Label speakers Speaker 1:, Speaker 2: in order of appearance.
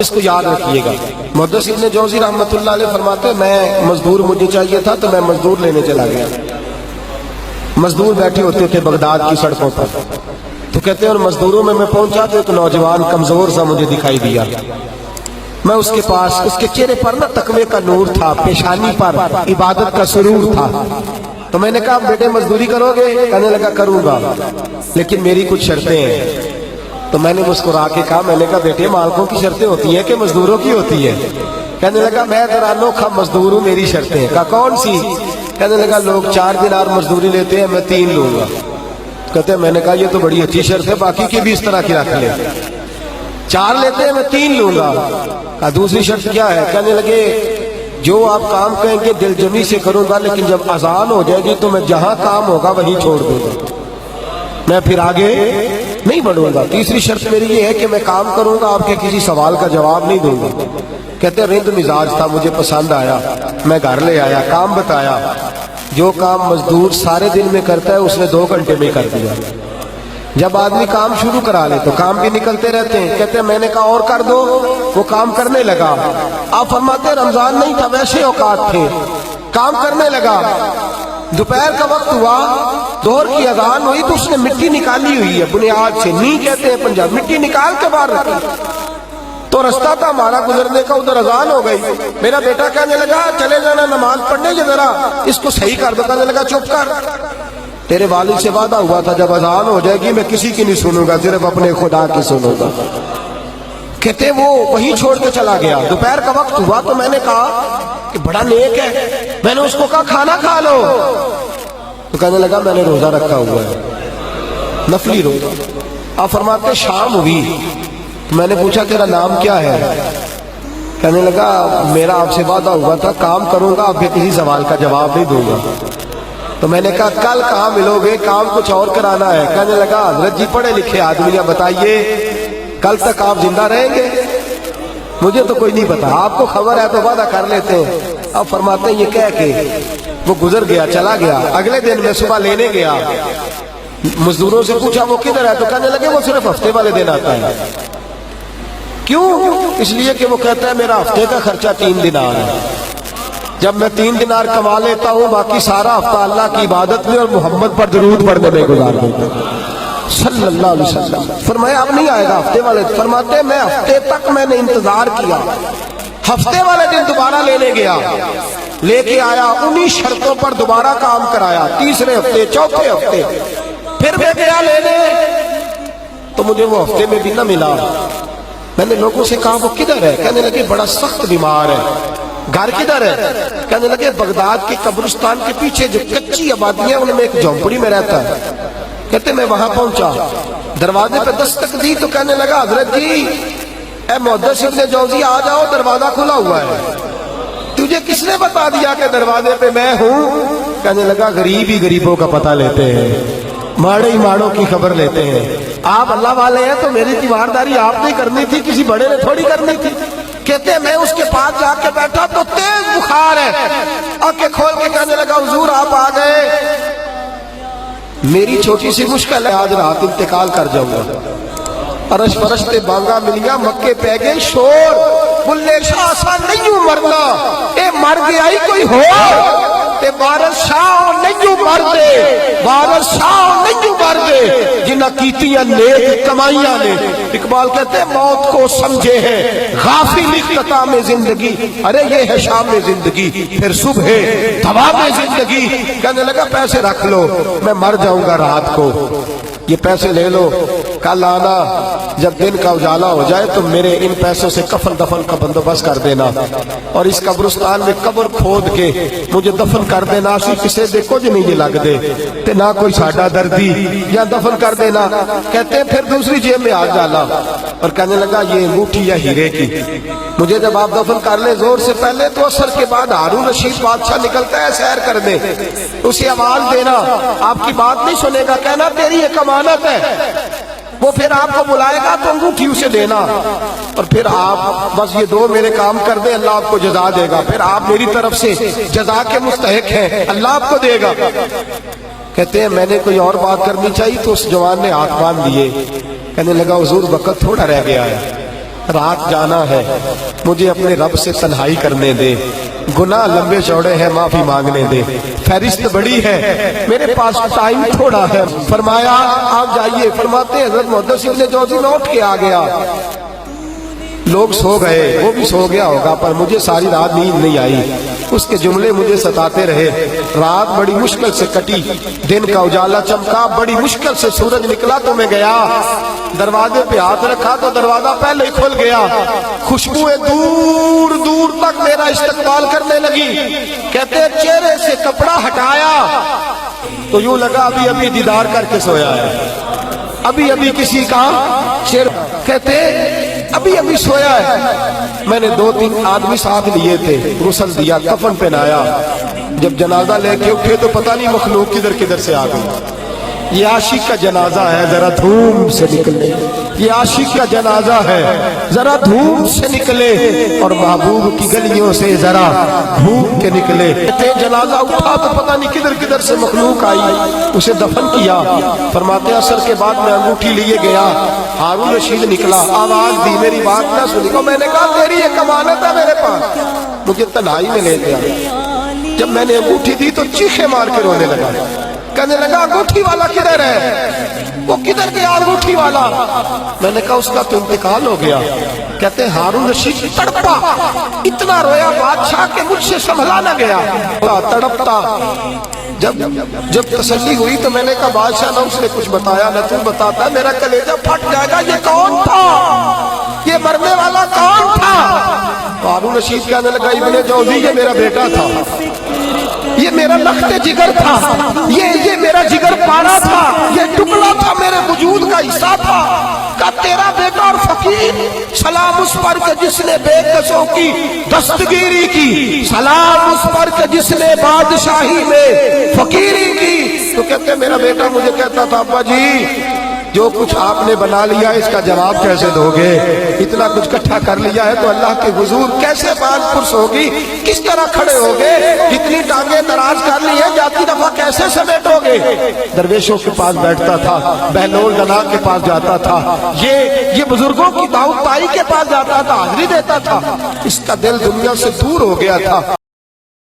Speaker 1: اس کو یاد رکھیے گا۔ محدث ابن جوزی رحمۃ اللہ علیہ فرماتے ہیں میں مزدور مجھے چاہیے تھا تو میں مزدور لینے چلا گیا۔ مزدور بیٹھے ہوتے تھے بغداد کی سڑکوں پر، تو کہتے ہیں اور مزدوروں میں پہنچا تو ایک نوجوان کمزور سا مجھے دکھائی دیا۔ میں اس کے پاس، اس کے چہرے پر نا تقوی کا نور تھا، پیشانی پر عبادت کا سرور تھا۔ تو میں نے کہا بیٹے مزدوری کرو گے؟ کہنے لگا کروں گا لیکن میری کچھ شرطیں ہیں۔ تو میں نے مسکرا کے کہا، میں نے کہا بیٹے مالکوں کی شرطیں ہوتی ہیں کہ مزدوروں کی ہوتی ہے؟ کہنے لگا میں ذرا انوکھا مزدور ہوں، میری شرطیں ہیں۔ کہا کون سی؟ کہنے لگا لوگ 4 دینار مزدوری لیتے ہیں، میں 3 لوں گا۔ کہتے ہیں میں نے کہا یہ تو بڑی اچھی شرط ہے، باقی کی بھی اس طرح کی رکھ لیں۔ 4 لیتے ہیں، میں 3 لوں گا۔ کہا دوسری شرط کیا ہے؟ کہنے لگے جو آپ کام کہیں گے دل جمی سے کروں گا، لیکن جب اذان ہو جائے گی تو میں جہاں کام ہوگا وہیں چھوڑ دوں گا، میں پھر آگے نہیں بڑھوں گا۔ تیسری شرط میری یہ ہے کہ میں کام کروں گا، آپ کے کسی سوال کا جواب نہیں دوں گا۔ کہتے ہیں رند مزاج تھا، مجھے پسند آیا، میں گھر لے آیا، کام بتایا۔ جو کام مزدور سارے دن میں کرتا ہے اس نے 2 گھنٹے میں کر دیا۔ جب آدمی کام شروع کرا لے تو کام بھی نکلتے رہتے ہیں۔ کہتے ہیں میں نے کہا اور کر دو، وہ کام کرنے لگا۔ آپ فرماتے ہیں رمضان نہیں تھا، ویسے اوقات تھے، کام کرنے لگا۔ دوپہر کا وقت ہوا، ظہر کی اذان ہوئی تو اس نے مٹی نکالی ہوئی ہے بنیاد سے، نی کہتے ہیں پنجاب، مٹی نکال کے باہر رکھی۔ تو رستہ تھا ہمارا گزرنے کا، ادھر اذان ہو گئی۔ میرا بیٹا کہنے لگا چلے جانا نماز پڑھنے کے، ذرا اس کو صحیح کر دو۔ کہنے لگا چپ کر، تیرے والد سے وعدہ ہوا تھا جب اذان ہو جائے گی میں کسی کی نہیں سنوں گا، صرف اپنے خدا کی سنوں گا۔ کہتے وہ وہیں چھوڑ کے چلا گیا۔ دوپہر کا وقت ہوا تو میں نے کہا کہ بڑا نیک ہے، میں نے اس کو کہا کھانا کھا لو۔ تو کہنے لگا میں نے روزہ رکھا ہوا ہے، نفلی روزہ۔ آپ فرماتے شام ہوئی، میں نے پوچھا تیرا نام کیا ہے؟ کہنے لگا میرا آپ سے وعدہ ہوا تھا کام کروں گا، آپ کے کسی سوال کا جواب نہیں دوں گا۔ تو میں نے کہا کل کہاں ملو گے، کام کچھ اور کرانا ہے۔ کہنے لگا حضرت جی پڑھے لکھے آدمی ہیں، بتائیے کل تک آپ زندہ رہیں گے؟ مجھے تو کوئی نہیں پتا، آپ کو خبر ہے تو وعدہ کر لیتے ہیں۔ اب فرماتے ہیں یہ کہہ کے وہ گزر گیا، چلا گیا۔ اگلے دن میں صبح لینے گیا، مزدوروں سے پوچھا وہ کدھر ہے؟ تو کہنے لگے وہ صرف ہفتے والے دن آتا ہے۔ کیوں؟ اس لیے کہ وہ کہتا ہے میرا ہفتے کا خرچہ 3 دینار ہے، جب میں 3 دینار کما لیتا ہوں باقی سارا ہفتہ اللہ کی عبادت میں اور محمد پر درود پڑھنے میں گزار دیتا ہوں صلی اللہ علیہ وسلم۔ فرمایا اب نہیں آئے گا ہفتے والے۔ فرماتے میں ہفتے تک میں نے انتظار کیا، ہفتے والے دن دوبارہ لینے گیا، لے کے آیا، انہی شرطوں پر دوبارہ کام کرایا، تیسرے ہفتے، چوتھے ہفتے، پھر میں گیا لینے تو مجھے وہ ہفتے میں بھی نہ ملا۔ میں نے لوگوں سے کہا وہ کدھر ہے؟ کہنے لگے بڑا سخت بیمار ہے۔ گھر کدھر ہے؟ کہنے لگے بغداد کے قبرستان کے پیچھے جو کچی آبادیاں ان میں ایک جھونپڑی میں رہتا ہے۔ کہتے میں وہاں پہنچا، دروازے پہ دستک دی تو کہنے لگا حضرت جی اے محدث ابن جوزی آ جاؤ، دروازہ کھلا ہوا ہے۔ تجھے کس نے بتا دیا کہ دروازے پہ میں ہوں؟ کہنے لگا غریب ہی غریبوں کا پتہ لیتے ہیں، ماڑے ہی ماڑوں کی خبر لیتے ہیں۔ آپ اللہ والے ہیں تو میری تیمارداری آپ نے کرنی تھی، کسی بڑے نے تھوڑی کرنی تھی۔ کہتے ہیں میں اس کے پاس جا کے بیٹھا تو تیز بخار ہے، آنکھیں کھول کے کہنے لگا حضور آپ آ گئے، میری چھوٹی سی مشکل ہے، آج رات انتقال کر جاؤں گا۔ عرش فرشتے بانگا ملیا، مکے پہ گئے شور، بلے شاہ سا نہیں مرنا، اے مر گیا ہی کوئی ہو، تے وارث شاہ نہیں مر دے، وارث شاہ نہیں مر دے، جنہ کیتیاں نیک کمائیاں نے۔ اقبال کہتے ہیں موت کو سمجھے ہیں غافل اختتام زندگی، ارے یہ ہے شام زندگی پھر صبح دوام زندگی۔ کہنے لگا پیسے رکھ لو، میں مر جاؤں گا رات کو، یہ پیسے لے لو، کل آنا جب دن کا اجالا ہو جائے تو میرے ان پیسوں سے کفن دفن کا بندوبست کر دینا، اور اس قبرستان میں قبر کھود کے مجھے دفن کر دینا، اسی کسے دے کچھ نہیں یہ لگ دے تے نہ کوئی ساڈا دردی، یا دفن کر دینا۔ کہتے ہیں پھر دوسری جیب میں ہاتھ ڈالا اور کہنے لگا یہ انگوٹھی یا ہیرے کی، مجھے جب آپ دفن کر لیں زور سے پہلے تو اثر کے بعد ہارون رشید بادشاہ نکلتا ہے سیر کرنے، اسے آواز دینا، آپ کی بات نہیں سنے گا، کہنا تیری ایک امانت ہے، وہ پھر آپ کو بلائے گا تو انگوٹھی اسے دینا، اور پھر آپ بس یہ 2 میرے کام کر دیں، اللہ آپ کو جزا دے گا، پھر آپ میری طرف سے جزا کے مستحق ہیں، اللہ آپ کو دے گا۔ کہتے ہیں میں نے کوئی اور بات کرنی چاہیے تو اس جوان نے ہاتھ باندھ دیے، کہنے لگا حضور وقت تھوڑا رہ گیا ہے، رات جانا ہے مجھے اپنے رب سے تنہائی کرنے دے، گناہ لمبے چوڑے ہیں معافی مانگنے دے، فہرست بڑی ہے میرے پاس ٹائم تھوڑا ہے۔ فرمایا آپ جائیے۔ فرماتے ہیں حضرت محدث ابن جوزی میں اٹھ کے آ گیا، لوگ سو گئے، وہ بھی سو گیا ہوگا، پر مجھے ساری رات نیند نہیں آئی، اس کے جملے مجھے ستاتے رہے۔ رات بڑی مشکل سے کٹی، دن کا اجالا چمکا، بڑی مشکل سے سورج نکلا تو میں گیا، دروازے پہ ہاتھ رکھا تو دروازہ پہلے ہی کھل گیا، خوشبوئیں دور دور تک میرا استقبال کرنے لگی۔ کہتے چہرے سے کپڑا ہٹایا تو یوں لگا ابھی ابھی دیدار کر کے سویا ہے، ابھی ابھی کسی کا کہتے ابھی ابھی سویا ہے۔ میں نے 2-3 آدمی ساتھ لیے تھے، غسل دیا، کفن پہنایا، جب جنازہ لے کے اٹھے تو پتہ نہیں مخلوق کدھر کدھر سے آ گئی۔ یہ عاشق کا جنازہ ہے، ذرا دھوم سے نکلے، یہ عاشق کا جنازہ ہے، ذرا دھوم سے نکلے، اور محبوب کی گلیوں سے ذرا گھوم کے نکلے۔ جنازہ اٹھا تو پتہ نہیں کدھر کدھر سے مخلوق آئی، اسے دفن کیا۔ فرماتے عصر کے بعد میں انگوٹھی لیے گیا، ہارون رشید نکلا، آواز دی، میری بات نہ سنی، میں نے کہا تیری ایک امانت ہے میرے پاس، مجھے تنہائی میں لے گیا۔ جب میں نے انگوٹھی دی تو چیخے مار کے رونے لگا، کہنے لگا انگوٹھی والا کدھر ہے؟ وہ کدھر گیا انگوٹھی والا؟ میں نے کہا اس کا تو انتقال ہو گیا۔ کہتے ہیں ہارون رشید تڑپا، اتنا رویا بادشاہ کہ مجھ سے سنبھلا نہ گیا، تڑپتا۔ جب تسلی ہوئی تو میں نے کہا بادشاہ نہ اس نے کچھ بتایا نہ تم بتاتا، میرا کلیجہ پھٹ جائے گا، یہ کون تھا؟ یہ مرنے والا کون تھا؟ ہارون رشید کہنے لگا ابن جوزی یہ میرا بیٹا تھا، یہ میرا لخت جگر تھا، یہ میرا جگر پارا تھا، یہ ٹکڑا تھا میرے وجود کا حصہ تھا۔ کہ تیرا بیٹا اور فقیر، سلام اس پر کہ جس نے بے کسوں کی دستگیری کی، سلام اس پر کہ جس نے بادشاہی میں فقیری کی۔ تو کہتے میرا بیٹا مجھے کہتا تھا ابا جی جو کچھ آپ نے بنا لیا اس کا جواب کیسے دو گے؟ اتنا کچھ اکٹھا کر لیا ہے تو اللہ کے حضور کیسے بات پرس ہوگی، کس طرح کھڑے ہوگے؟ اتنی ٹانگیں دراز کر لی ہیں، جاتی دفعہ کیسے سمیٹو گے؟ درویشوں کے پاس بیٹھتا تھا، بہلول گناہ کے پاس جاتا تھا، یہ بزرگوں کی دعوت تائی کے پاس جاتا تھا، حاضری دیتا تھا، اس کا دل دنیا سے دور ہو گیا تھا۔